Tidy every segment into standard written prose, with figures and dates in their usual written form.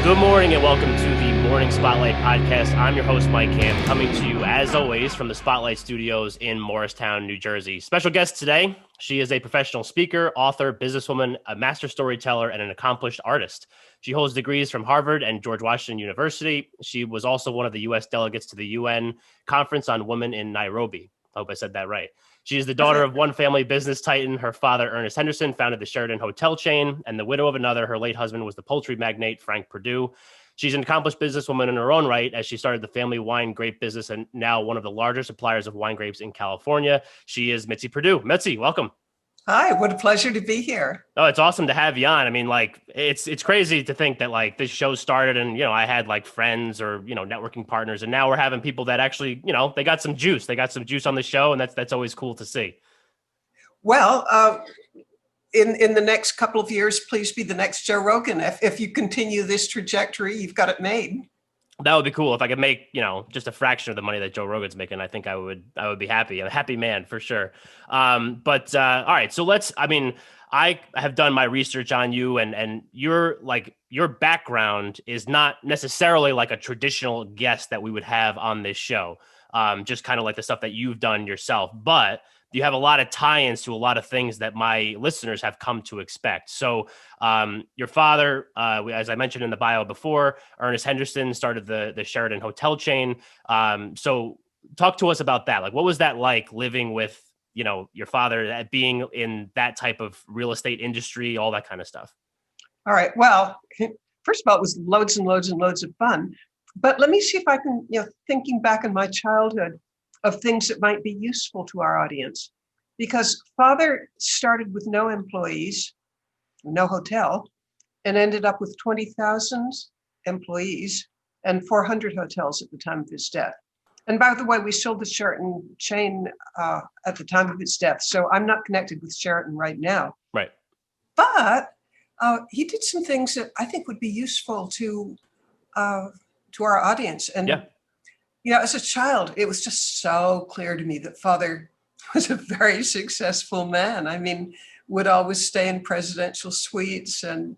Good morning and welcome to the Morning Spotlight Podcast. I'm your host, Mike Ham, coming to you as always from the Spotlight Studios in Morristown, New Jersey. Special guest today, she is a professional speaker, author, businesswoman, a master storyteller, and an accomplished artist. She holds degrees from Harvard and George Washington University. She was also one of the U.S. delegates to the UN Conference on Women in Nairobi. I hope I said that right. She is the daughter of one family business titan. Her father, Ernest Henderson, founded the Sheraton Hotel chain, and the widow of another. Her late husband was the poultry magnate, Frank Perdue. She's an accomplished businesswoman in her own right, as she started the family wine grape business and now one of the larger suppliers of wine grapes in California. She is Mitzi Perdue. Mitzi, welcome. Hi, what a pleasure to be here. Oh, it's awesome to have you on. I mean, like, it's crazy to think that like this show started and, I had like friends or, networking partners, and now we're having people that actually, they got some juice. They got some juice on the show, and that's always cool to see. Well, in the next couple of years, please be the next Joe Rogan. If you continue this trajectory, you've got it made. That would be cool. If I could make, just a fraction of the money that Joe Rogan's making, I think I would be happy. I'm a happy man for sure. All right. So I have done my research on you, and your background is not necessarily like a traditional guest that we would have on this show. Just kind of like the stuff that you've done yourself, but you have a lot of tie-ins to a lot of things that my listeners have come to expect. So your father, as I mentioned in the bio before, Ernest Henderson, started the Sheraton Hotel chain. So talk to us about that. Like, what was that like living with, your father, being in that type of real estate industry, all that kind of stuff? All right. Well, first of all, it was loads and loads and loads of fun. But let me see if I can, thinking back in my childhood, of things that might be useful to our audience. Because father started with no employees, no hotel, and ended up with 20,000 employees and 400 hotels at the time of his death. And by the way, we sold the Sheraton chain at the time of his death. So I'm not connected with Sheraton right now. Right. But he did some things that I think would be useful to our audience. And as a child, it was just so clear to me that father was a very successful man. I mean, would always stay in presidential suites, and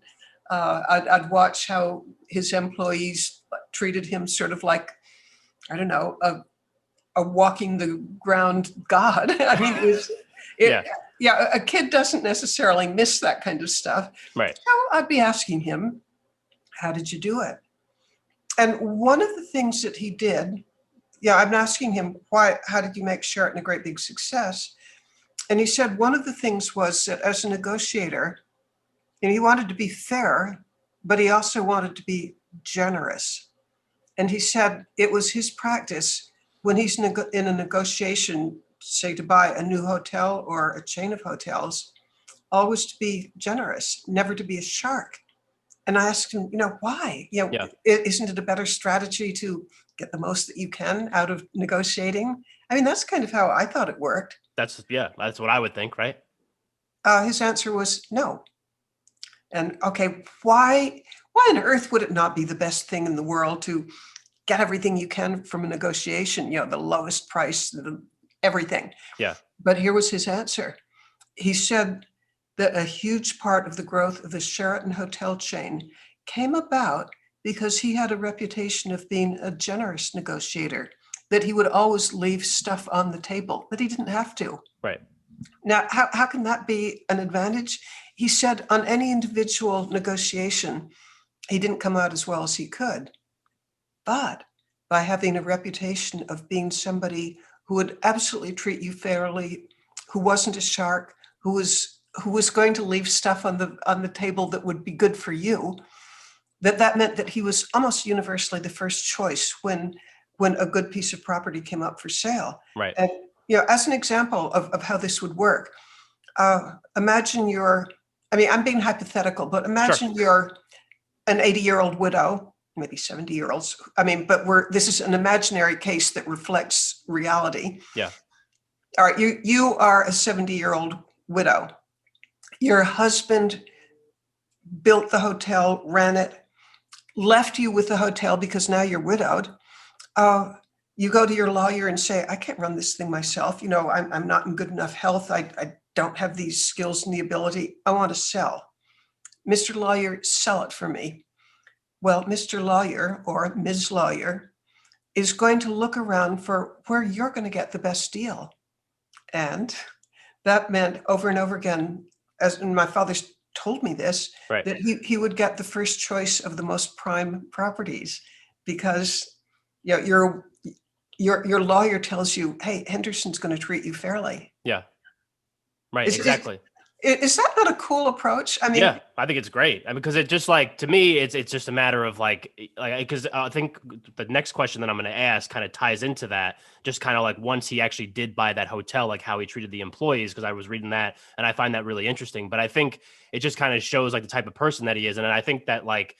I'd watch how his employees treated him sort of like, I don't know, a walking the ground god. I mean, a kid doesn't necessarily miss that kind of stuff. Right. So I'd be asking him, how did you do it? And one of the things that he did, I'm asking him, how did you make Sheraton a great big success? And he said one of the things was that as a negotiator, he wanted to be fair, but he also wanted to be generous. And he said it was his practice when he's in a negotiation, say to buy a new hotel or a chain of hotels, always to be generous, never to be a shark. And I asked him, why? Isn't it a better strategy to get the most that you can out of negotiating? I mean, that's kind of how I thought it worked. That's what I would think, right? His answer was no. And okay, why on earth would it not be the best thing in the world to get everything you can from a negotiation, the lowest price, everything? Yeah. But here was his answer. He said that a huge part of the growth of the Sheraton Hotel chain came about because he had a reputation of being a generous negotiator, that he would always leave stuff on the table, that he didn't have to. Right. Now, how can that be an advantage? He said on any individual negotiation, he didn't come out as well as he could. But by having a reputation of being somebody who would absolutely treat you fairly, who wasn't a shark, who was going to leave stuff on the table that would be good for you, that meant that he was almost universally the first choice when a good piece of property came up for sale. Right. And as an example of how this would work, imagine I'm being hypothetical, but imagine you're an 80-year-old widow, maybe 70-year-olds. But this is an imaginary case that reflects reality. Yeah. All right, you are a 70-year-old widow. Your husband built the hotel, ran it, left you with the hotel because now you're widowed. You go to your lawyer and say, I can't run this thing myself. I'm not in good enough health. I don't have these skills and the ability. I want to sell. Mr. Lawyer, sell it for me. well, Mr. Lawyer or Ms. Lawyer is going to look around for where you're going to get the best deal. And that meant over and over again, as my father told me this, Right. that he would get the first choice of the most prime properties because your lawyer tells you, hey, Henderson's going to treat you fairly. Yeah. Right. Is, Exactly. is that not a cool approach? I mean, Yeah, I think it's great. I mean, because it just like to me, it's just a matter of like because I think the next question that I'm going to ask kind of ties into that. Just kind of like once he actually did buy that hotel, like how he treated the employees, because I was reading that and I find that really interesting. But I think it just kind of shows like the type of person that he is, and I think that like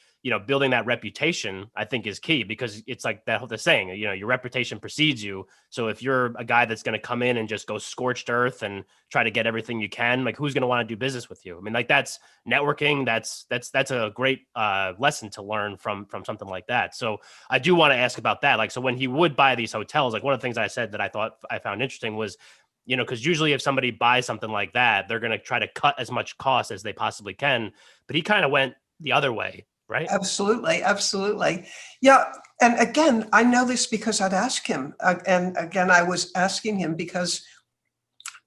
building that reputation, I think is key because it's like the saying, your reputation precedes you. So if you're a guy that's going to come in and just go scorched earth and try to get everything you can, like who's going to want to do business with you? I mean, like that's networking. That's a great lesson to learn from something like that. So I do want to ask about that. Like, so when he would buy these hotels, like one of the things I said that I found interesting was, because usually if somebody buys something like that, they're going to try to cut as much cost as they possibly can. But he kind of went the other way. Right. absolutely. Absolutely. Yeah. And again, I know this because I'd ask him. And again, I was asking him because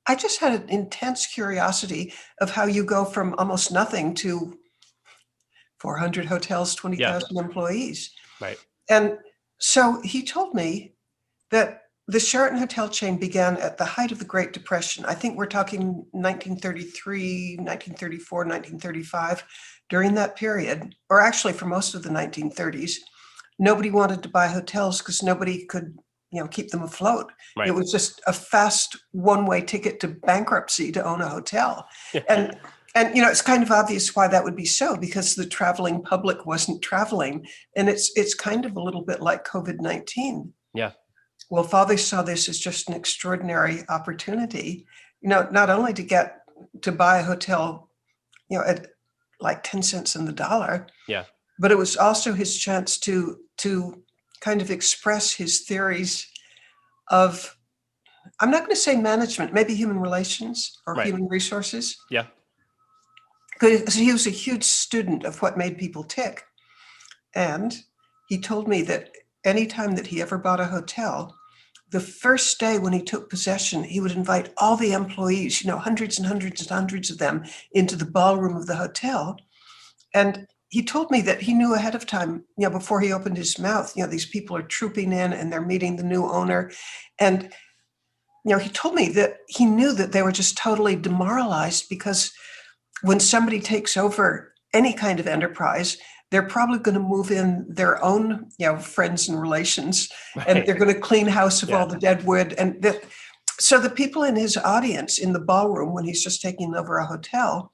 I just had an intense curiosity of how you go from almost nothing to 400 hotels, 20,000 employees. Right. And so he told me that the Sheraton Hotel chain began at the height of the Great Depression. I think we're talking 1933, 1934, 1935. During that period, or actually for most of the 1930s, nobody wanted to buy hotels because nobody could, keep them afloat. Right. It was just a fast one-way ticket to bankruptcy to own a hotel. And it's kind of obvious why that would be so, because the traveling public wasn't traveling. And it's kind of a little bit like COVID-19. Yeah. Well, Father saw this as just an extraordinary opportunity, not only to buy a hotel, at like 10 cents in the dollar. Yeah. But it was also his chance to kind of express his theories of, I'm not going to say management, maybe human relations or Right. human resources. Yeah. Because he was a huge student of what made people tick. And he told me that anytime that he ever bought a hotel, the first day when he took possession, he would invite all the employees, hundreds and hundreds and hundreds of them, into the ballroom of the hotel. And he told me that he knew ahead of time, before he opened his mouth, these people are trooping in and they're meeting the new owner. And, he told me that he knew that they were just totally demoralized because when somebody takes over any kind of enterprise, they're probably going to move in their own, friends and relations, Right. and they're going to clean house of all the dead wood. And so the people in his audience in the ballroom, when he's just taking over a hotel,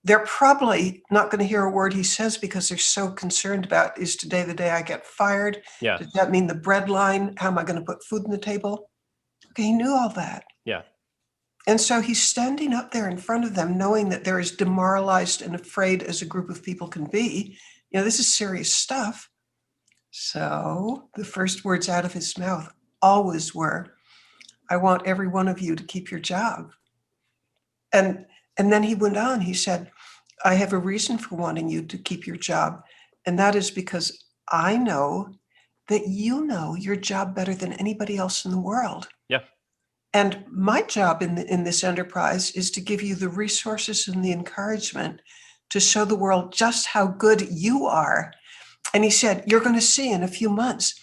they're probably not going to hear a word he says because they're so concerned about, is today the day I get fired? Yeah. Does that mean the bread line? How am I going to put food on the table? Okay, he knew all that. Yeah. And so he's standing up there in front of them, knowing that they're as demoralized and afraid as a group of people can be. This is serious stuff. So the first words out of his mouth always were, I want every one of you to keep your job. And then he went on, he said, I have a reason for wanting you to keep your job. And that is because I know that you know your job better than anybody else in the world. Yeah. And my job in this enterprise is to give you the resources and the encouragement to show the world just how good you are. And he said, you're going to see in a few months,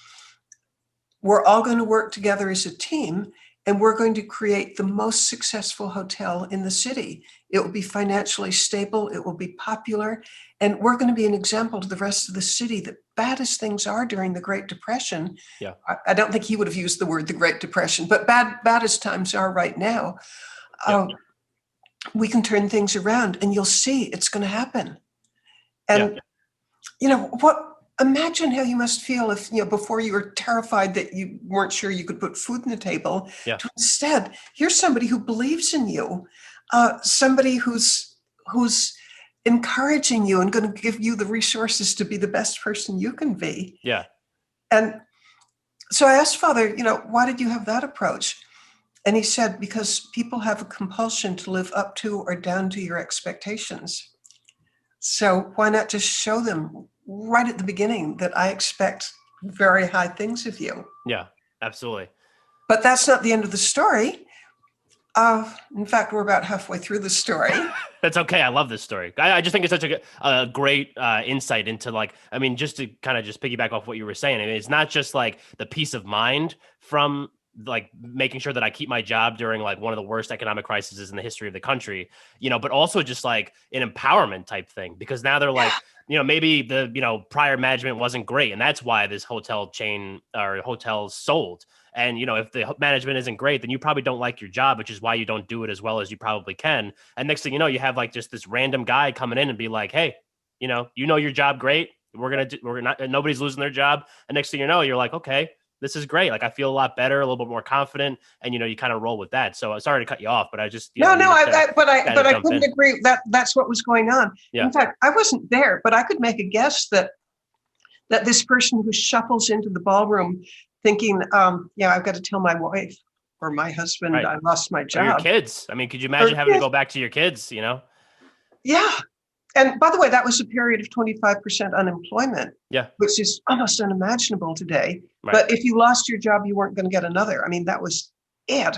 we're all going to work together as a team, and we're going to create the most successful hotel in the city. It will be financially stable. It will be popular. And we're going to be an example to the rest of the city that bad as things are during the Great Depression. Yeah. I don't think he would have used the word the Great Depression, but bad as times are right now, we can turn things around, and you'll see it's going to happen. And, imagine how you must feel if, before you were terrified that you weren't sure you could put food on the table. Yeah. To instead, here's somebody who believes in you, somebody who's encouraging you and going to give you the resources to be the best person you can be. Yeah. And so I asked Father, why did you have that approach? And he said, because people have a compulsion to live up to or down to your expectations. So why not just show them right at the beginning that I expect very high things of you. Yeah, absolutely. But that's not the end of the story. In fact, we're about halfway through the story. That's okay. I love this story. I just think it's such a great insight into like, I mean, just to kind of just piggyback off what you were saying. I mean, it's not just like the peace of mind from like making sure that I keep my job during like one of the worst economic crises in the history of the country, but also just like an empowerment type thing, because now they're like, maybe the, prior management wasn't great. And that's why this hotel chain or hotels sold. And, if the management isn't great, then you probably don't like your job, which is why you don't do it as well as you probably can. And next thing you know, you have like just this random guy coming in and be like, hey, your job great. We're not, nobody's losing their job. And next thing you know, you're like, okay, this is great. Like, I feel a lot better, a little bit more confident. And, you kind of roll with that. So sorry to cut you off, but I just, but I couldn't agree that that's what was going on. Yeah. In fact, I wasn't there, but I could make a guess that this person who shuffles into the ballroom thinking, I've got to tell my wife or my husband, right, I lost my job. Or your kids. I mean, could you imagine having to go back to your kids, Yeah. And by the way, that was a period of 25% unemployment, yeah, which is almost unimaginable today. Right. But if you lost your job, you weren't going to get another. I mean, that was it.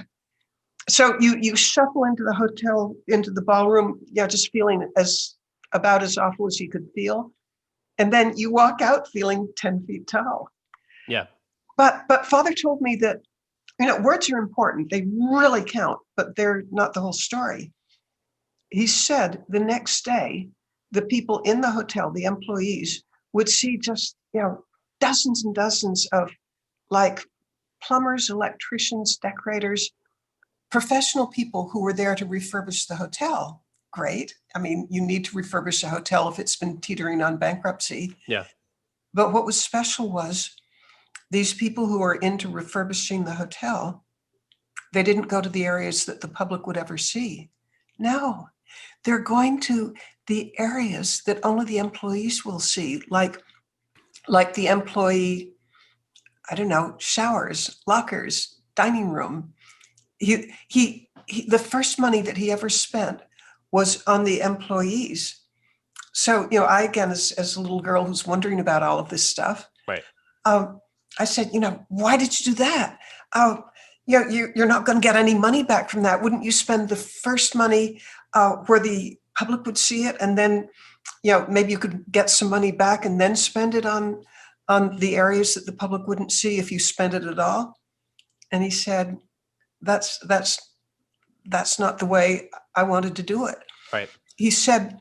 So you shuffle into the hotel, into the ballroom, just feeling about as awful as you could feel. And then you walk out feeling 10 feet tall. Yeah. But Father told me that, words are important. They really count, but they're not the whole story. He said the next day, the people in the hotel, the employees, would see just, dozens and dozens of like plumbers, electricians, decorators, professional people who were there to refurbish the hotel. Great. I mean, you need to refurbish a hotel if it's been teetering on bankruptcy. Yeah. But what was special was these people who are into refurbishing the hotel, they didn't go to the areas that the public would ever see. No, they're going to the areas that only the employees will see, like the employee, I don't know, showers, lockers, dining room. He the first money that he ever spent was on the employees. So, I, again, as a little girl who's wondering about all of this stuff, right. I said, why did you do that? You're not going to get any money back from that. Wouldn't you spend the first money where the public would see it, and then, maybe you could get some money back and then spend it on the areas that the public wouldn't see if you spent it at all? And he said, that's not the way I wanted to do it. Right. He said,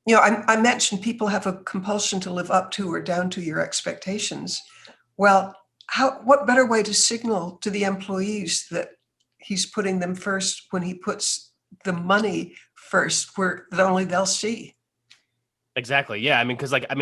I mentioned people have a compulsion to live up to or down to your expectations. Well, what better way to signal to the employees that he's putting them first when he puts the money first, where that only they'll see? Exactly. Yeah. I mean,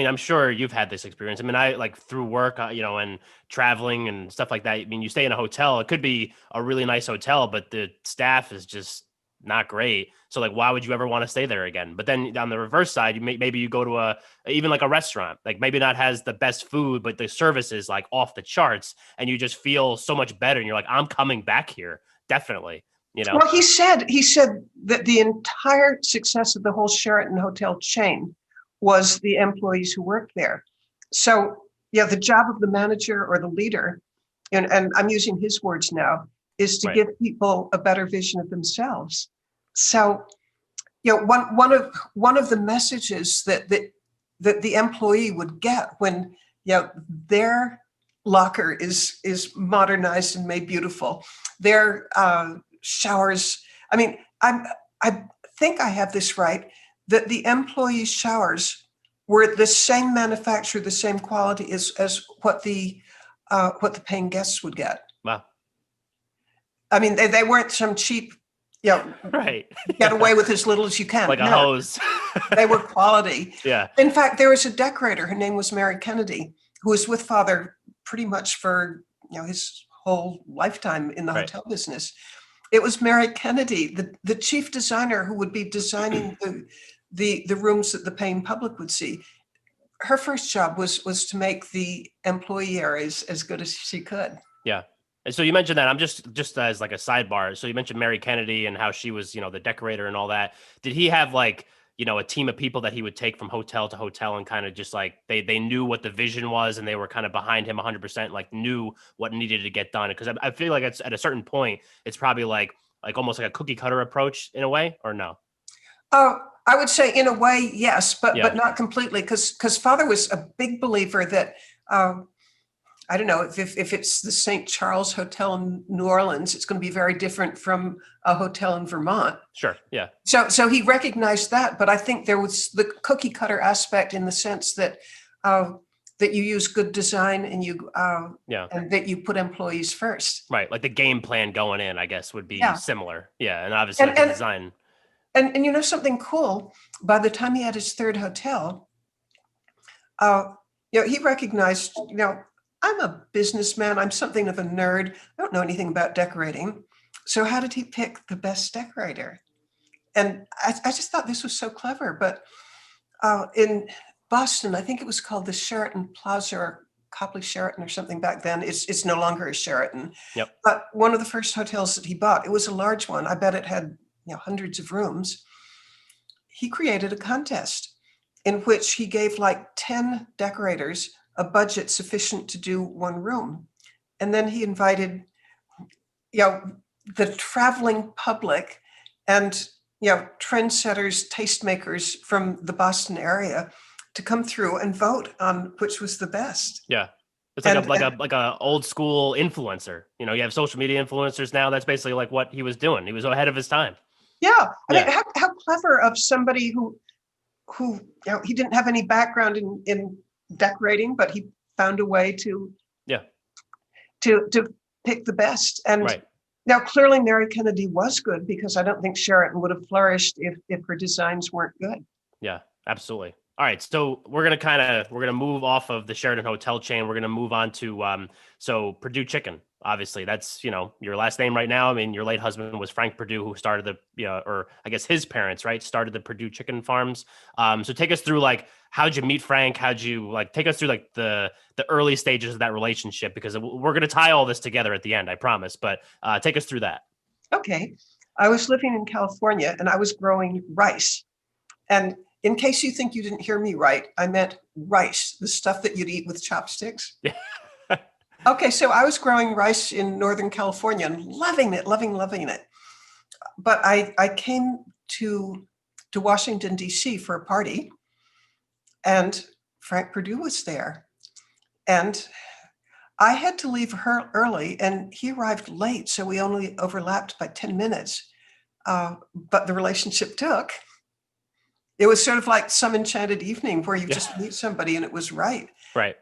I'm sure you've had this experience. I mean, I like through work, and traveling and stuff like that. I mean, you stay in a hotel, it could be a really nice hotel, but the staff is just not great. So like, why would you ever want to stay there again? But then on the reverse side, maybe you go to even like a restaurant, like maybe not has the best food, but the service is like off the charts, and you just feel so much better. And you're like, I'm coming back here. Definitely. Well, he said that the entire success of the whole Sheraton hotel chain was the employees who worked there. So the job of the manager or the leader, and I'm using his words now, is to right. give people a better vision of themselves. So, one of the messages that the employee would get when their locker is modernized and made beautiful, their showers. I mean, I think I have this right, that the employee showers were the same manufacturer, the same quality as what the paying guests would get. Wow. I mean, they weren't some cheap, right. get away with as little as you can. Like a hose. They were quality. Yeah. In fact, there was a decorator, her name was Mary Kennedy, who was with Father pretty much for, his whole lifetime in the right. hotel business. It was Mary Kennedy, the chief designer, who would be designing the rooms that the paying public would see. Her first job was to make the employee areas as good as she could. Yeah. And so you mentioned that. I'm just as like a sidebar. So you mentioned Mary Kennedy and how she was, the decorator and all that. Did he have like, a team of people that he would take from hotel to hotel and kind of just like they knew what the vision was and they were kind of behind him 100%, like knew what needed to get done. Because I feel like it's at a certain point, it's probably like almost like a cookie cutter approach in a way, or no? I would say in a way, yes, but Yeah. not completely, because Father was a big believer that I don't know if it's the St. Charles Hotel in New Orleans, it's going to be very different from a hotel in Vermont. Sure. Yeah. So he recognized that, but I think there was the cookie cutter aspect in the sense that that you use good design and and that you put employees first. Right. Like the game plan going in, I guess, would be similar. Yeah. And obviously the design. And you know something cool, by the time he had his third hotel, he recognized, I'm a businessman. I'm something of a nerd. I don't know anything about decorating. So how did he pick the best decorator? And I just thought this was so clever. But in Boston, I think it was called the Sheraton Plaza or Copley Sheraton or something back then. It's no longer a Sheraton. Yep. But one of the first hotels that he bought, it was a large one. I bet it had hundreds of rooms. He created a contest in which he gave like 10 decorators a budget sufficient to do one room. And then he invited, the traveling public and, trendsetters, tastemakers from the Boston area to come through and vote on which was the best. Yeah. It's like a old school influencer. You have social media influencers now. That's basically like what he was doing. He was ahead of his time. Yeah. I mean, how clever of somebody who he didn't have any background in decorating, but he found a way to pick the best. And now clearly Mary Kennedy was good, because I don't think Sheraton would have flourished if her designs weren't good. Yeah, absolutely. All right, so we're gonna move off of the Sheraton Hotel chain. We're gonna move on to so Perdue Chicken. Obviously, that's your last name right now. I mean, your late husband was Frank Perdue, who started or I guess his parents, right, started the Perdue Chicken Farms. So take us through how'd you meet Frank? How'd you take us through the early stages of that relationship, because we're gonna tie all this together at the end, I promise. But take us through that. Okay, I was living in California and I was growing rice, and in case you think you didn't hear me right, I meant rice, the stuff that you'd eat with chopsticks. Yeah. Okay, so I was growing rice in Northern California and loving it. But I came to Washington, D.C. for a party, and Frank Perdue was there. And I had to leave early, and he arrived late, so we only overlapped by 10 minutes. But the relationship took. It was sort of like some enchanted evening where you just meet somebody and it was right. Right.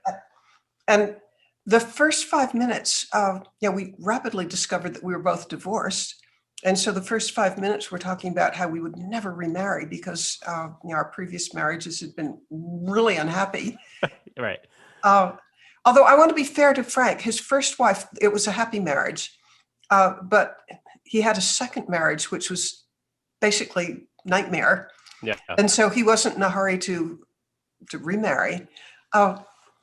And the first 5 minutes, we rapidly discovered that we were both divorced. And so the first 5 minutes, we're talking about how we would never remarry because our previous marriages had been really unhappy. Right. Although I want to be fair to Frank, his first wife, it was a happy marriage. But he had a second marriage, which was basically nightmare. Yeah. And so he wasn't in a hurry to remarry.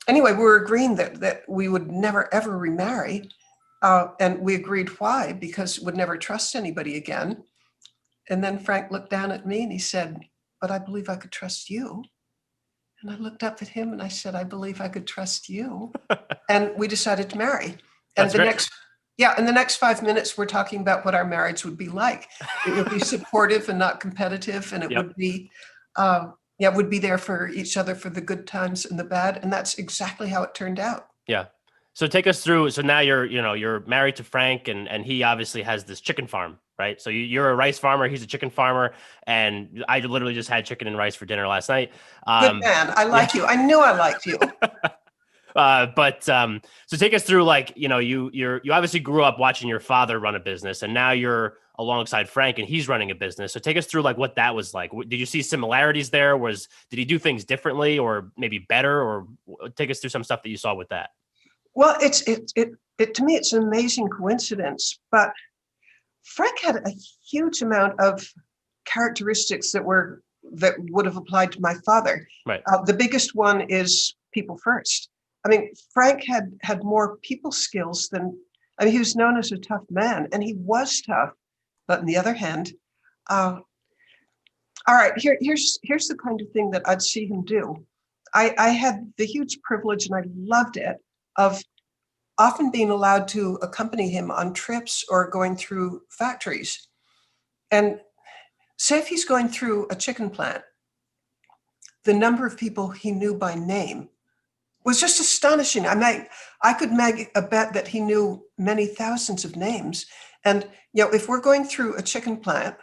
Anyway, we were agreeing that we would never, ever remarry. And we agreed why, because we'd never trust anybody again. And then Frank looked down at me and he said, "But I believe I could trust you." And I looked up at him and I said, "I believe I could trust you." And we decided to marry. And in the next 5 minutes, we're talking about what our marriage would be like. It would be supportive and not competitive. And it would be, would be there for each other for the good times and the bad. And that's exactly how it turned out. Yeah. So take us through. So now you're married to Frank, and he obviously has this chicken farm, right? So you're a rice farmer. He's a chicken farmer. And I literally just had chicken and rice for dinner last night. Good man. I like you. I knew I liked you. So take us through, you obviously grew up watching your father run a business, and now you're alongside Frank and he's running a business. So take us through what that was like. Did you see similarities there? Did he do things differently or maybe better, or take us through some stuff that you saw with that? Well, it to me, it's an amazing coincidence, but Frank had a huge amount of characteristics that would have applied to my father. Right. The biggest one is people first. I mean, Frank had more people skills he was known as a tough man, and he was tough. But on the other hand, All right, here's the kind of thing that I'd see him do. I had the huge privilege, and I loved it, of often being allowed to accompany him on trips or going through factories. And say if he's going through a chicken plant, the number of people he knew by name was just astonishing. I could make a bet that he knew many thousands of names. And if we're going through a chicken plant,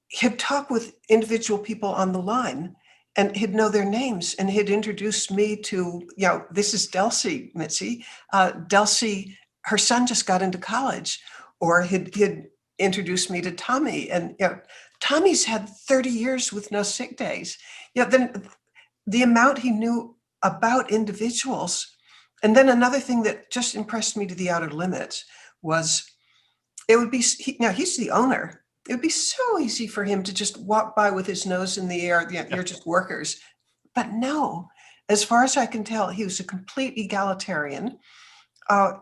he'd talk with individual people on the line, and he'd know their names, and he'd introduce me to, this is Delcy, Mitzi. Delcy, her son just got into college. Or he'd introduce me to Tommy, and Tommy's had 30 years with no sick days. Then the amount he knew about individuals. And then another thing that just impressed me to the outer limits was it would be, he's the owner. It would be so easy for him to just walk by with his nose in the air. You're just workers. But no, as far as I can tell, he was a complete egalitarian.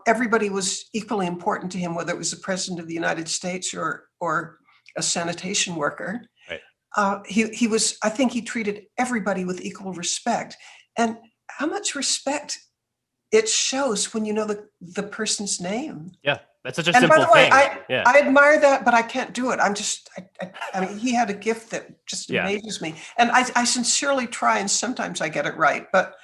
Everybody was equally important to him, whether it was the president of the United States or a sanitation worker. Right. He was, I think he treated everybody with equal respect. And how much respect it shows when you know the person's name. Yeah. That's such a and simple by the way, thing. I admire that, but I can't do it. I mean, he had a gift that just amazes me. And I sincerely try, and sometimes I get it right. But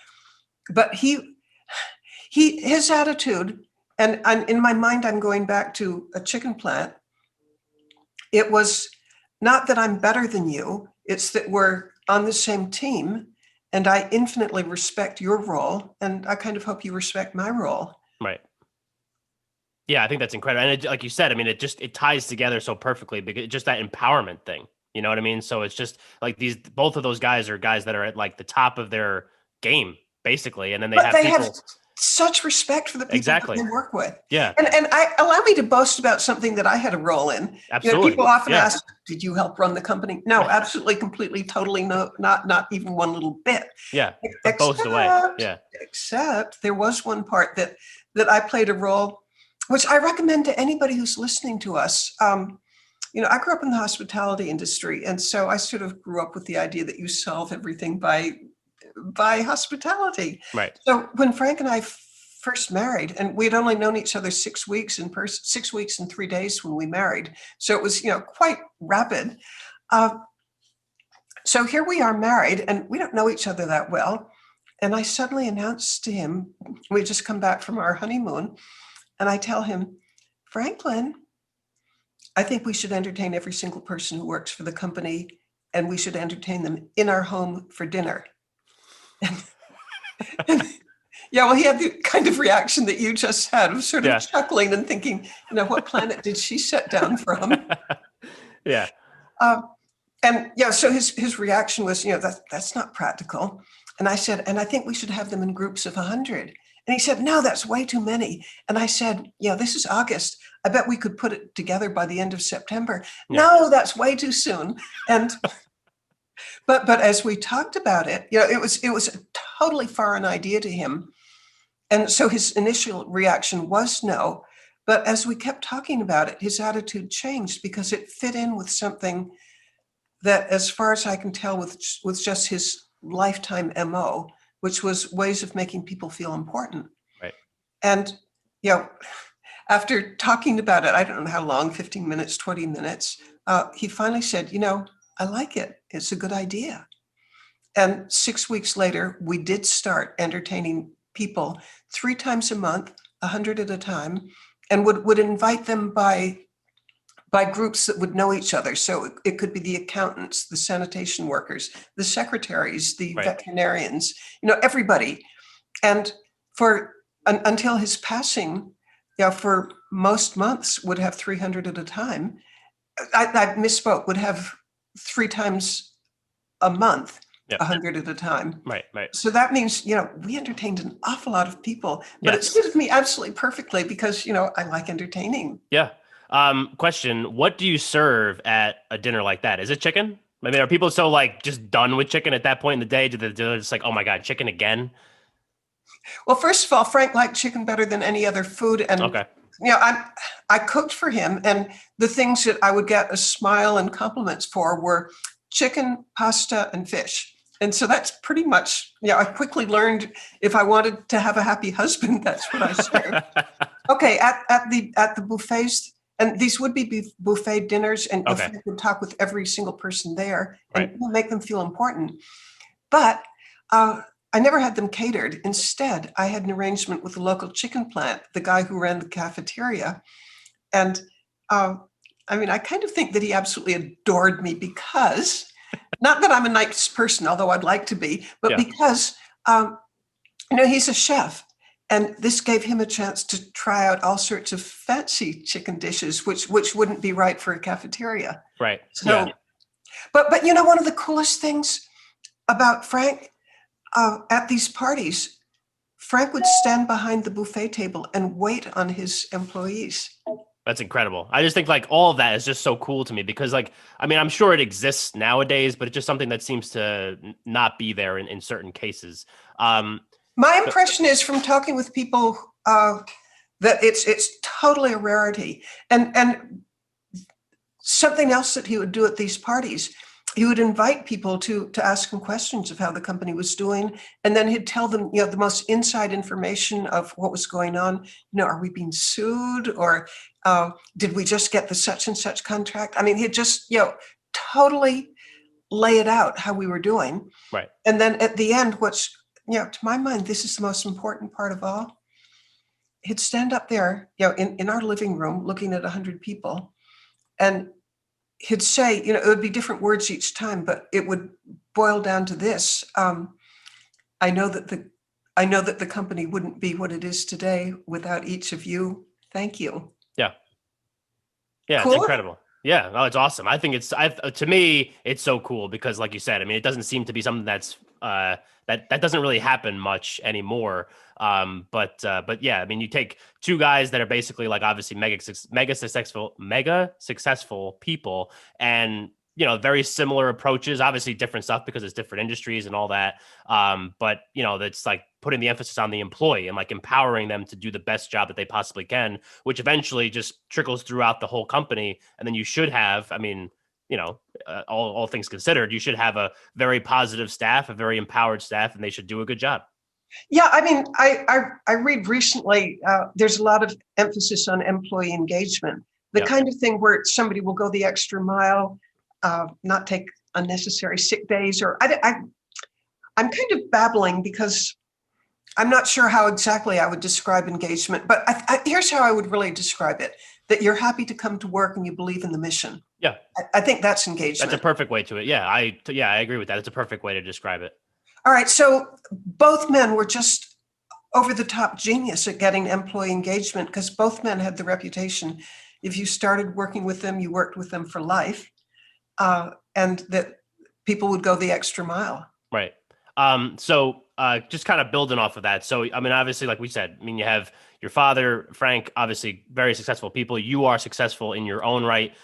his attitude, and in my mind, I'm going back to a chicken plant. It was not that I'm better than you. It's that we're on the same team, and I infinitely respect your role, and I kind of hope you respect my role. Right. Yeah, I think that's incredible. And like you said, I mean, it ties together so perfectly, because just that empowerment thing, you know what I mean? So it's just like both of those guys are guys that are at like the top of their game, basically. And then they have such respect for the people that they work with. Yeah. And allow me to boast about something that I had a role in. Absolutely. People often ask, did you help run the company? No, absolutely, completely, totally, no, not even one little bit. Yeah. Boast away. Yeah. Except there was one part that I played a role, which I recommend to anybody who's listening to us. I grew up in the hospitality industry, and so I sort of grew up with the idea that you solve everything by hospitality. Right. So when Frank and I first married, and we'd only known each other 6 weeks in person, 6 weeks and 3 days when we married. So it was, quite rapid. So here we are married, and we don't know each other that well. And I suddenly announced to him, we just come back from our honeymoon, and I tell him, Franklin, I think we should entertain every single person who works for the company, and we should entertain them in our home for dinner. And he had the kind of reaction that you just had, of sort of chuckling and thinking, what planet did she set down from? Yeah. So his reaction was, that's not practical. And I said, and I think we should have them in groups of 100. And he said, no, that's way too many. And I said, this is August. I bet we could put it together by the end of September. Yeah. No, that's way too soon. And but as we talked about it, it was a totally foreign idea to him. And so his initial reaction was no. But as we kept talking about it, his attitude changed, because it fit in with something that, as far as I can tell, with just his lifetime MO, which was ways of making people feel important. Right. And, after talking about it, I don't know how long, 15 minutes, 20 minutes, he finally said, I like it. It's a good idea. And 6 weeks later, we did start entertaining people 3 times a month, 100 at a time, and would invite them by groups that would know each other. So it could be the accountants, the sanitation workers, the secretaries, the veterinarians, everybody. And until his passing, for most months would have 300 at a time. I misspoke, would have 3 times a month, 100 at a time. Right. So that means, we entertained an awful lot of people, but it suited me absolutely perfectly, because, I like entertaining. Yeah. Question, what do you serve at a dinner like that? Is it chicken? I mean, are people so just done with chicken at that point in the day? Do they just like, oh my God, chicken again? Well, first of all, Frank liked chicken better than any other food. And, okay. I'm I cooked for him, and the things that I would get a smile and compliments for were chicken, pasta, and fish. And so that's pretty much, I quickly learned if I wanted to have a happy husband, that's what I served. Okay, at the buffets, and these would be buffet dinners, and Okay. you would talk with every single person there and Right. make them feel important. But I never had them catered. Instead, I had an arrangement with the local chicken plant, the guy who ran the cafeteria. And I kind of think that he absolutely adored me because, not that I'm a nice person, although I'd like to be, but because, he's a chef. And this gave him a chance to try out all sorts of fancy chicken dishes, which wouldn't be right for a cafeteria. Right. So, but one of the coolest things about Frank, at these parties, Frank would stand behind the buffet table and wait on his employees. That's incredible. I just think like all of that is just so cool to me because I'm sure it exists nowadays, but it's just something that seems to not be there in certain cases. My impression is from talking with people that it's totally a rarity. And something else that he would do at these parties, he would invite people to ask him questions of how the company was doing. And then he'd tell them, the most inside information of what was going on. Are we being sued, or did we just get the such and such contract? He'd just, totally lay it out how we were doing. Right. And then at the end, to my mind, this is the most important part of all. He'd stand up there, in our living room, looking at 100 people, and he'd say, it would be different words each time, but it would boil down to this. I know that the company wouldn't be what it is today without each of you. Thank you. Yeah. Yeah. Cool? It's incredible. Yeah. Oh, it's awesome. I think to me, it's so cool because like you said, it doesn't seem to be something that's, that doesn't really happen much anymore. But yeah, you take two guys that are basically like obviously mega successful people, and very similar approaches, obviously different stuff because it's different industries and all that. But that's like putting the emphasis on the employee and like empowering them to do the best job that they possibly can, which eventually just trickles throughout the whole company. And then you should have, all things considered, you should have a very positive staff, a very empowered staff, and they should do a good job. Yeah, I read recently, there's a lot of emphasis on employee engagement, the kind of thing where somebody will go the extra mile, not take unnecessary sick days, or I'm kind of babbling because I'm not sure how exactly I would describe engagement, but here's how I would really describe it: that you're happy to come to work and you believe in the mission. Yeah, I think that's engagement. That's a perfect way to it. Yeah, I agree with that. It's a perfect way to describe it. All right, so both men were just over the top genius at getting employee engagement because both men had the reputation. If you started working with them, you worked with them for life, and that people would go the extra mile. Right. So just kind of building off of that. So, obviously, like we said, you have your father, Frank, obviously very successful people. You are successful in your own right.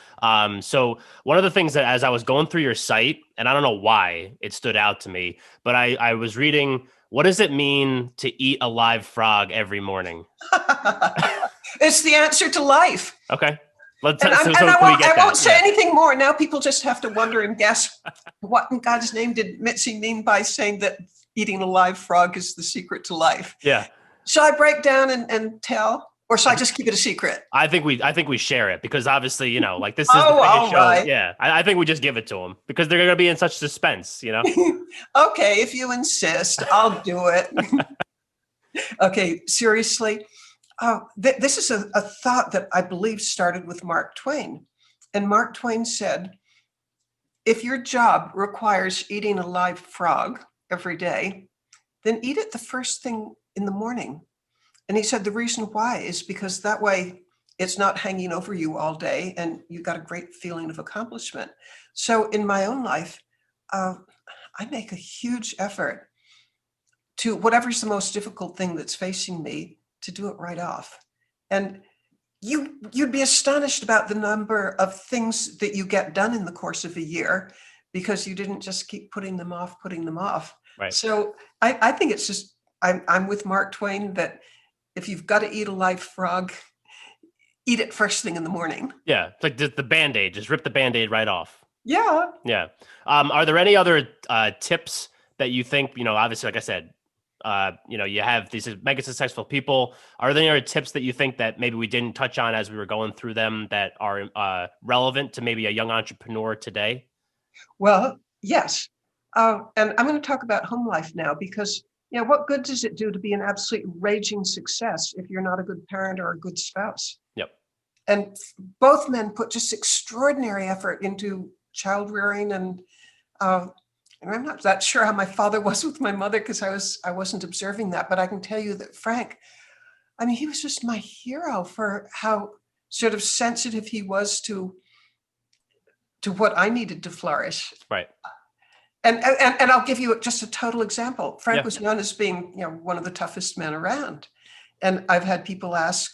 So one of the things that as I was going through your site, and I don't know why it stood out to me, but I was reading, what does it mean to eat a live frog every morning? It's the answer to life. Okay. I won't say anything more. Now people just have to wonder and guess what in God's name did Mitzi mean by saying that eating a live frog is the secret to life. Yeah. Shall I break down and tell, or shall I just keep it a secret? I think we share it because obviously, like this is the biggest show. Right. Yeah. I think we just give it to them because they're going to be in such suspense, Okay. If you insist, I'll do it. Okay. Seriously. This is a thought that I believe started with Mark Twain. And Mark Twain said, if your job requires eating a live frog every day, then eat it the first thing in the morning. And he said the reason why is because that way it's not hanging over you all day and you got a great feeling of accomplishment. So in my own life, I make a huge effort to whatever's the most difficult thing that's facing me, to do it right off. And you'd be astonished about the number of things that you get done in the course of a year because you didn't just keep putting them off. Right. So I think it's just, I'm with Mark Twain that if you've got to eat a live frog, eat it first thing in the morning. Yeah. It's like the Band-Aid, just rip the Band-Aid right off. Yeah. Yeah. Are there any other tips that you think, obviously, like I said, you have these mega successful people. Are there any other tips that you think that maybe we didn't touch on as we were going through them that are relevant to maybe a young entrepreneur today? Well, yes. And I'm going to talk about home life now because, what good does it do to be an absolute raging success if you're not a good parent or a good spouse? Yep. And both men put just extraordinary effort into child rearing, and I'm not that sure how my father was with my mother because I wasn't observing that, but I can tell you that Frank, he was just my hero for how sort of sensitive he was to what I needed to flourish. Right. And I'll give you just a total example. Frank was known as being, one of the toughest men around. And I've had people ask,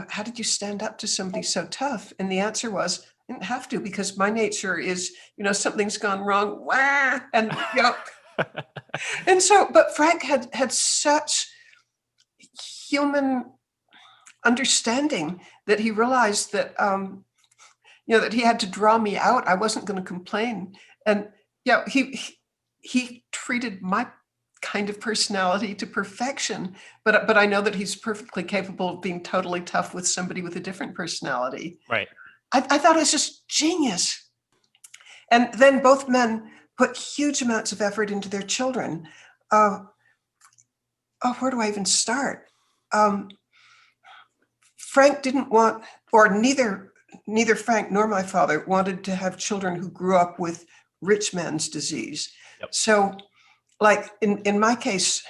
how did you stand up to somebody so tough? And the answer was, I didn't have to, because my nature is, something's gone wrong. Wah! And, and so, but Frank had such human understanding that he realized that, that he had to draw me out. I wasn't going to complain. And he treated my kind of personality to perfection, but I know that he's perfectly capable of being totally tough with somebody with a different personality. Right. I thought it was just genius. And then both men put huge amounts of effort into their children. Where do I even start? Frank didn't want, or neither Frank nor my father wanted to have children who grew up with rich man's disease. Yep. So, like in my case,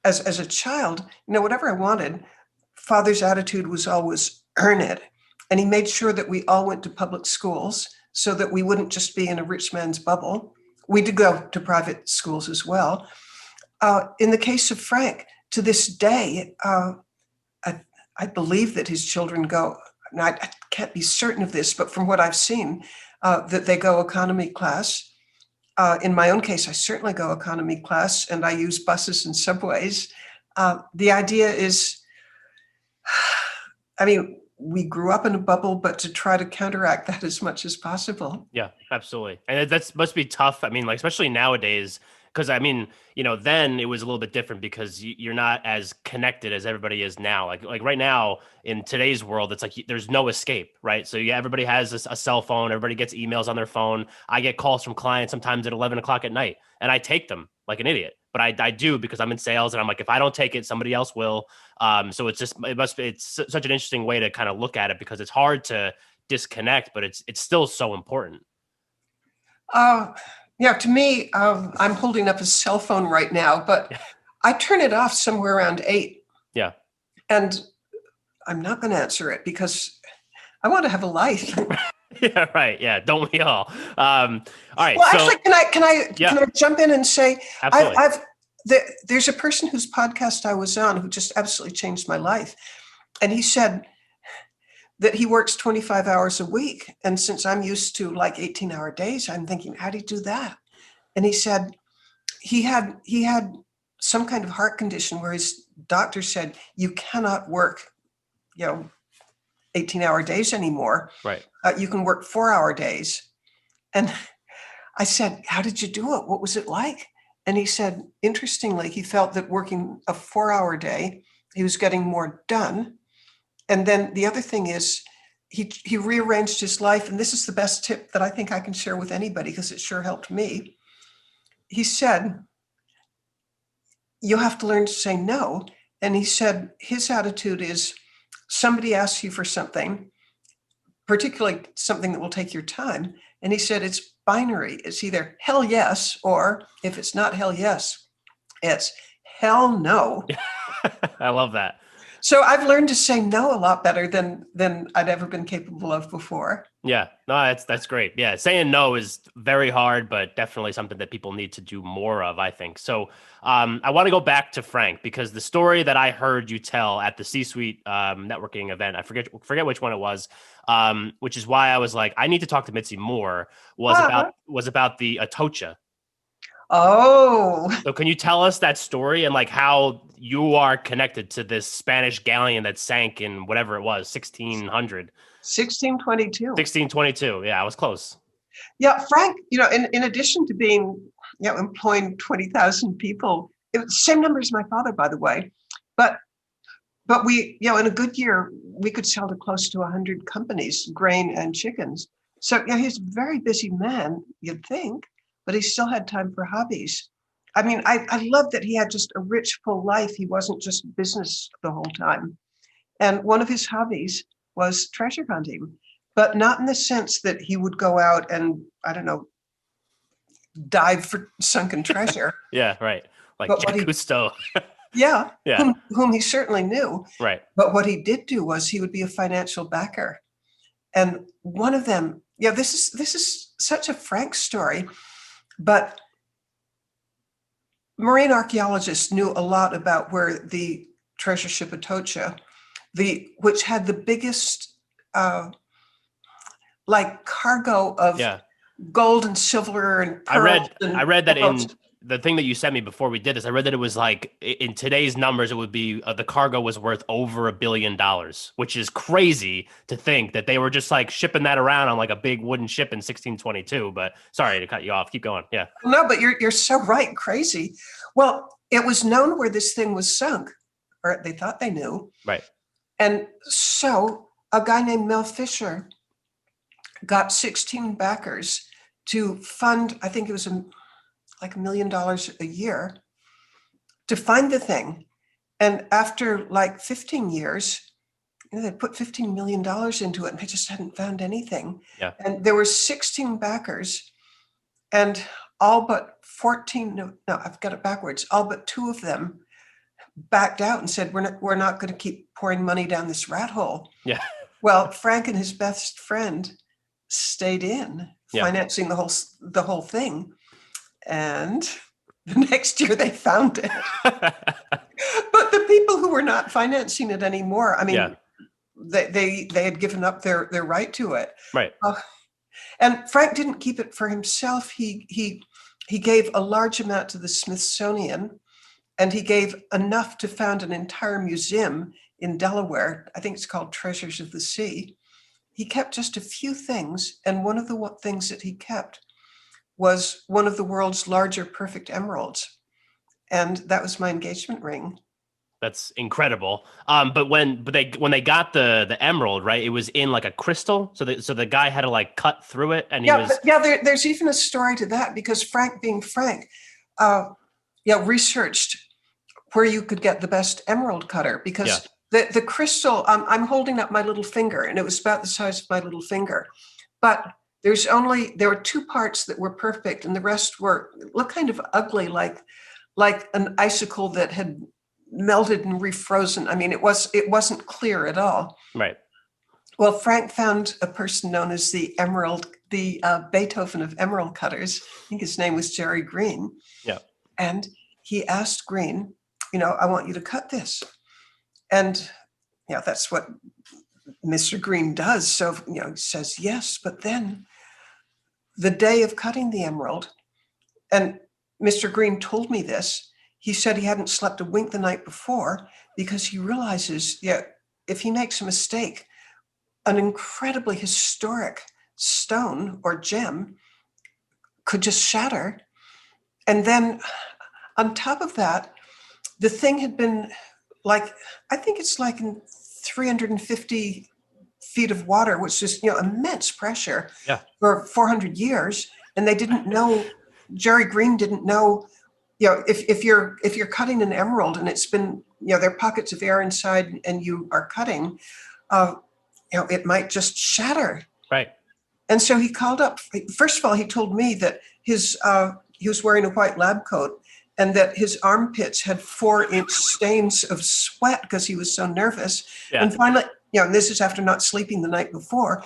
as a child, whatever I wanted, father's attitude was always earn it. And he made sure that we all went to public schools so that we wouldn't just be in a rich man's bubble. We did go to private schools as well. In the case of Frank, to this day, I believe that his children go, and I can't be certain of this, but from what I've seen, that they go economy class. In my own case, I certainly go economy class, and I use buses and subways. The idea is, we grew up in a bubble, but to try to counteract that as much as possible. Yeah, absolutely. And that must be tough. Especially nowadays, because then it was a little bit different because you're not as connected as everybody is now. Like right now in today's world, it's like there's no escape, right? So everybody has a cell phone. Everybody gets emails on their phone. I get calls from clients sometimes at 11 o'clock at night, and I take them like an idiot. But I do because I'm in sales, and I'm like, if I don't take it, somebody else will. So it's such an interesting way to kind of look at it because it's hard to disconnect, but it's still so important. To me, I'm holding up a cell phone right now, but I turn it off somewhere around 8. Yeah. And I'm not going to answer it because I want to have a life. Yeah, right. Yeah, don't we all? All right. Well, actually, can I jump in and say, absolutely. There's a person whose podcast I was on who just absolutely changed my life. And he said that he works 25 hours a week. And since I'm used to like 18-hour days, I'm thinking, how do you do that? And he said he had some kind of heart condition where his doctor said, you cannot work, 18-hour days anymore. Right. You can work 4-hour days. And I said, how did you do it? What was it like? And he said, interestingly, he felt that working a 4-hour day, he was getting more done. And then the other thing is he rearranged his life. And this is the best tip that I think I can share with anybody because it sure helped me. He said, you have to learn to say no. And he said his attitude is somebody asks you for something, particularly something that will take your time. And he said it's binary. It's either hell yes, or if it's not hell yes, it's hell no. I love that. So I've learned to say no a lot better than I'd ever been capable of before. Yeah, no, that's great. Yeah, saying no is very hard, but definitely something that people need to do more of, I think. So I want to go back to Frank because the story that I heard you tell at the C-Suite networking event, I forget which one it was, which is why I was like, I need to talk to Mitzi more, was about the Atocha. Oh, So can you tell us that story and like how you are connected to this Spanish galleon that sank in whatever it was, 1600, 1622. 1622. Yeah, I was close. Yeah, Frank, in addition to being, employing 20,000 people, it was the same number as my father, by the way. But we, in a good year, we could sell to close to 100 companies, grain and chickens. So yeah, he's a very busy man, you'd think, but he still had time for hobbies. I mean, I love that he had just a rich, full life. He wasn't just business the whole time. And one of his hobbies was treasure hunting, but not in the sense that he would go out and, I don't know, dive for sunken treasure. Yeah, right. Like But Jack Cousteau. yeah, Yeah, whom he certainly knew. right. But what he did do was he would be a financial backer. And one of them, this is such a Frank story, but marine archaeologists knew a lot about where the treasure ship Atocha, which had the biggest like cargo of Yeah. gold and silver and pearls. I read that in the thing that you sent me before we did this. I read that it was like in today's numbers, it would be the cargo was worth over $1 billion, which is crazy to think that they were just like shipping that around on like a big wooden ship in 1622. But sorry to cut you off. Keep going. Yeah. No, but you're so right. Crazy. Well, it was known where this thing was sunk, or they thought they knew. Right. And so a guy named Mel Fisher got 16 backers to fund, I think it was like $1 million a year to find the thing. And after like 15 years, they put $15 million into it and they just hadn't found anything. Yeah. And there were 16 backers and all but 14, no, I've got it backwards. All but 2 of them backed out and said, we're not going to keep pouring money down this rat hole. Yeah. Well, Frank and his best friend stayed in, Yeah. financing the whole thing. And the next year they found it. But the people who were not financing it anymore, I mean, Yeah. they had given up their right to it. Right. And Frank didn't keep it for himself. He gave a large amount to the Smithsonian, and he gave enough to found an entire museum in Delaware. I think it's called Treasures of the Sea. He kept just a few things, and one of the things that he kept was one of the world's larger perfect emeralds. And that was my engagement ring. That's incredible. But when they got the emerald, right, it was in like a crystal. So the guy had to like cut through it, and There's even a story to that, because Frank, being Frank, researched where you could get the best emerald cutter, because the crystal. I'm holding up my little finger, and it was about the size of my little finger, but there were 2 parts that were perfect, and the rest looked kind of ugly, like an icicle that had melted and refrozen. I mean, it wasn't clear at all. Right. Well, Frank found a person known as the Beethoven of emerald cutters. I think his name was Jerry Green. Yeah. And he asked Green, I want you to cut this. And that's what Mr. Green does. So, he says yes, but then the day of cutting the emerald, and Mr. Green told me this, he said he hadn't slept a wink the night before, because he realizes, if he makes a mistake, an incredibly historic stone or gem could just shatter. And then on top of that, the thing had been I think it's like in 350 feet of water, which is, immense pressure for 400 years. And they didn't know, Jerry Green didn't know, if you're cutting an emerald and it's been, there are pockets of air inside and you are cutting, it might just shatter. Right. And so he called up, first of all, he told me that he was wearing a white lab coat, and that his armpits had 4-inch stains of sweat because he was so nervous. Yeah. And finally, and this is after not sleeping the night before,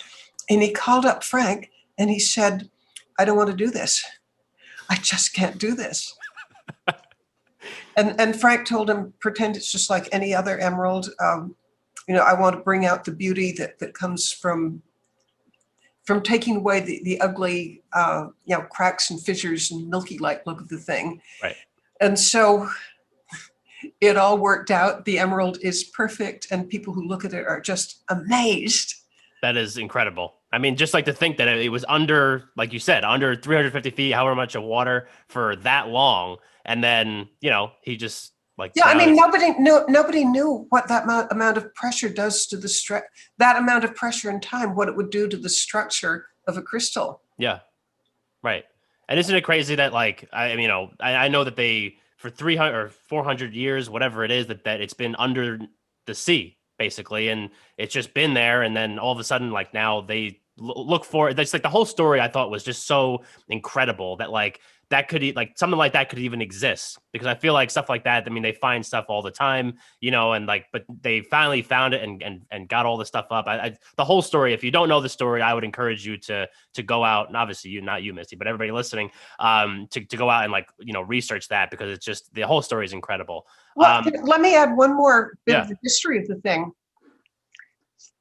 and he called up Frank and he said, I don't want to do this. I just can't do this. And Frank told him, pretend it's just like any other emerald. I want to bring out the beauty that comes from from taking away the ugly, cracks and fissures and milky-like look of the thing. Right. And so it all worked out. The emerald is perfect, and people who look at it are just amazed. That is incredible. I mean, just like to think that it was under, like you said, under 350 feet, however much of water for that long. And then, he just Yeah, I mean, nobody knew what that amount of pressure does to the that amount of pressure and time, what it would do to the structure of a crystal. Yeah. Right. And isn't it crazy that I know that they, for 300 or 400 years, whatever it is, that it's been under the sea, basically. And it's just been there. And then all of a sudden, now they look for it. That's the whole story I thought was just so incredible that that could something like that could even exist, because I feel like stuff like that, I mean, they find stuff all the time, but they finally found it and got all the stuff up. The whole story, if you don't know the story, I would encourage you to go out, and obviously not you, Misty, but everybody listening, to go out and research that, because it's just, the whole story is incredible. Well, let me add one more bit of the history of the thing.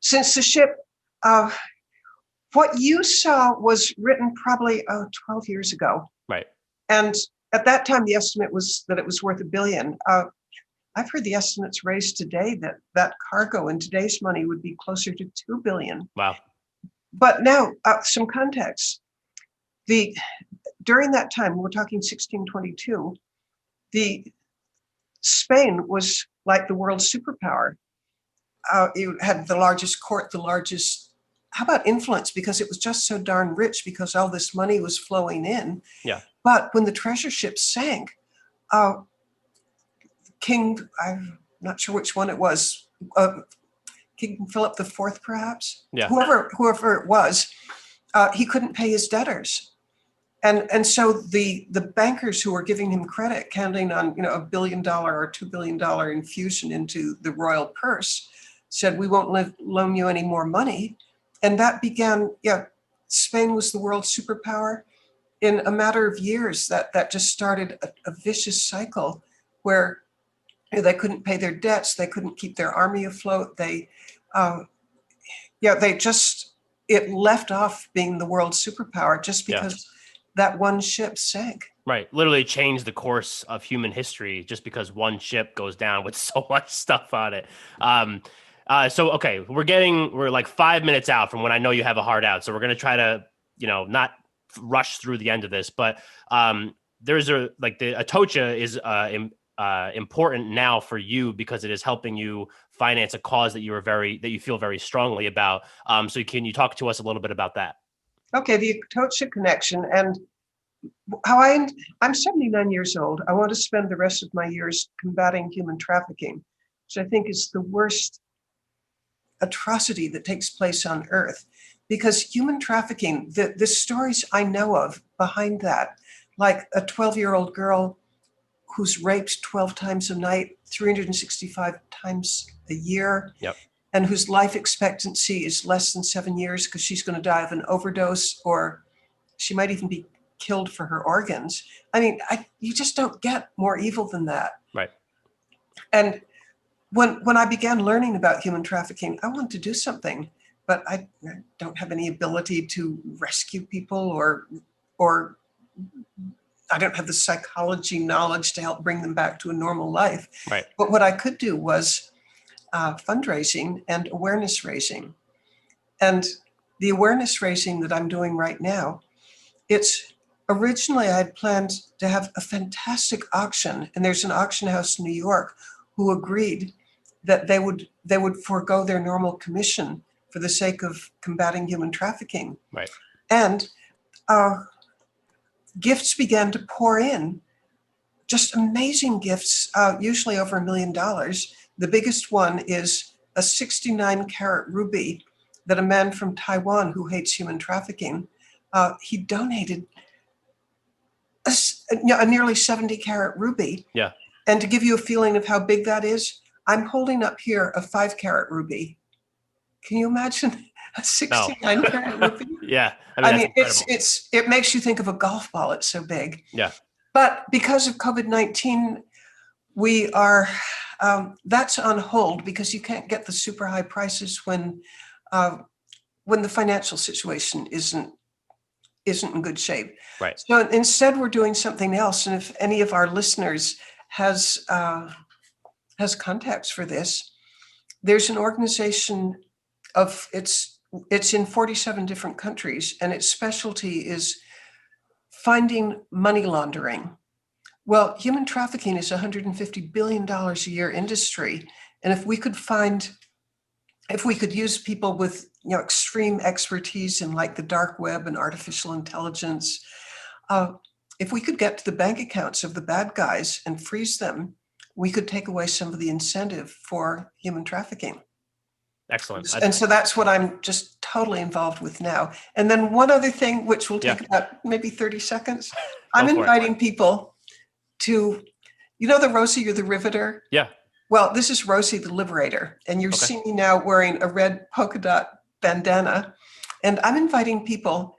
Since the ship, what you saw was written probably 12 years ago. Right. And at that time, the estimate was that it was worth $1 billion. I've heard the estimates raised today that cargo in today's money would be closer to $2 billion. Wow. But now, some context. During that time, we're talking 1622, Spain was like the world superpower. It had the largest court, how about influence? Because it was just so darn rich, because all this money was flowing in. Yeah. But when the treasure ship sank, King, I'm not sure which one it was, King Philip IV, perhaps? Yeah. Whoever it was, he couldn't pay his debtors. And so the bankers who were giving him credit, counting on $1 billion or $2 billion infusion into the royal purse, said, we won't loan you any more money. And that began, Spain was the world superpower. In a matter of years, that just started a vicious cycle where they couldn't pay their debts, they couldn't keep their army afloat. It left off being the world superpower just because that one ship sank. Right. Literally changed the course of human history just because one ship goes down with so much stuff on it. Okay, we're like 5 minutes out from when I know you have a hard out. So we're going to try to, not rush through the end of this, but there's the Atocha is important now for you because it is helping you finance a cause that you feel very strongly about. So can you talk to us a little bit about that? Okay, the Atocha connection, and how I'm 79 years old. I want to spend the rest of my years combating human trafficking, which I think is the worst atrocity that takes place on earth, because human trafficking, the stories I know of behind that, like a 12-year-old girl who's raped 12 times a night, 365 times a year, and whose life expectancy is less than 7 years because she's going to die of an overdose, or she might even be killed for her organs. I mean, you just don't get more evil than that. Right. And when I began learning about human trafficking, I wanted to do something, but I don't have any ability to rescue people, or I don't have the psychology knowledge to help bring them back to a normal life. Right. But what I could do was fundraising and awareness raising. And the awareness raising that I'm doing right now, originally I had planned to have a fantastic auction, and there's an auction house in New York who agreed that they would forego their normal commission for the sake of combating human trafficking. Right. And gifts began to pour in, just amazing gifts, usually over $1 million. The biggest one is a 69-carat ruby that a man from Taiwan who hates human trafficking, he donated a nearly 70-carat ruby. Yeah. And to give you a feeling of how big that is, I'm holding up here a 5-carat ruby. Can you imagine a 69-carat ruby? Yeah. I mean it makes you think of a golf ball. It's so big. Yeah. But because of COVID-19, we are, that's on hold because you can't get the super high prices when when the financial situation isn't in good shape. Right. So instead, we're doing something else. And if any of our listeners has contacts for this, there's an organization it's in 47 different countries, and its specialty is finding money laundering. Well, human trafficking is $150 billion a year industry. And if we could use people with extreme expertise in like the dark web and artificial intelligence, if we could get to the bank accounts of the bad guys and freeze them, we could take away some of the incentive for human trafficking. Excellent. And so that's what I'm just totally involved with now. And then one other thing, which will take about maybe 30 seconds, I'm inviting people to, the Rosie the Riveter? Yeah. Well, this is Rosie the Liberator. And you're seeing me now wearing a red polka dot bandana. And I'm inviting people,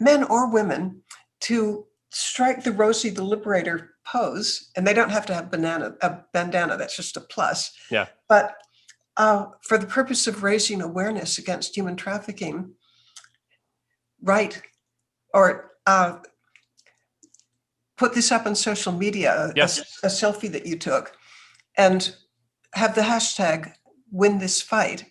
men or women, to strike the Rosie the Liberator pose. And they don't have to have a bandana. That's just a plus. Yeah. But for the purpose of raising awareness against human trafficking, write or put this up on social media, a selfie that you took, and have the hashtag win this fight.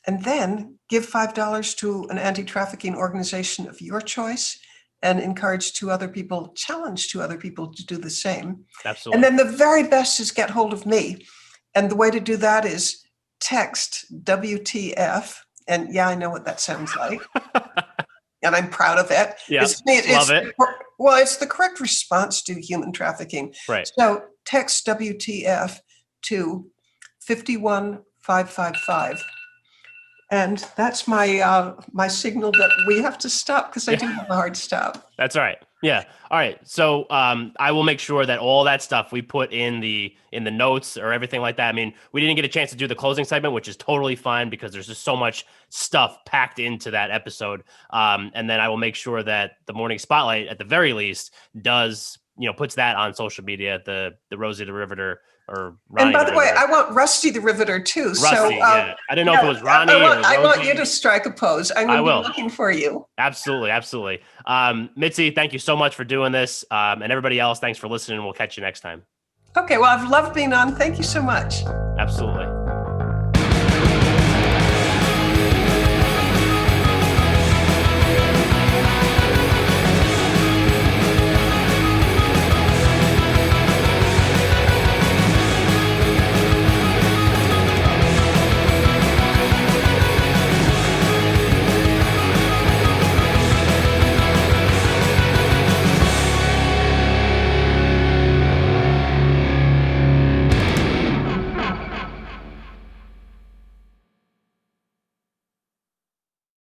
And then give $5 to an anti-trafficking organization of your choice and challenge two other people to do the same. Absolutely. And then the very best is get hold of me. And the way to do that is text WTF. And yeah, I know what that sounds like. And I'm proud of it. Yeah, love it. Well, it's the correct response to human trafficking. Right. So text WTF to 51555. And that's my my signal that we have to stop, because I do have a hard stop. That's all right. Yeah. All right. So I will make sure that all that stuff we put in the notes or everything like that. I mean, we didn't get a chance to do the closing segment, which is totally fine because there's just so much stuff packed into that episode. And then I will make sure that the Morning Spotlight, at the very least, does, puts that on social media, the Rosie the Riveter. Or Ronnie. And by the way, I want Rusty the Riveter too. Rusty, so, yeah. I didn't know if it was Ronnie or Rosie. I want you to strike a pose. I'm going to be looking for you. Absolutely, absolutely. Mitzi, thank you so much for doing this. And everybody else, thanks for listening. We'll catch you next time. Okay, well, I've loved being on. Thank you so much. Absolutely.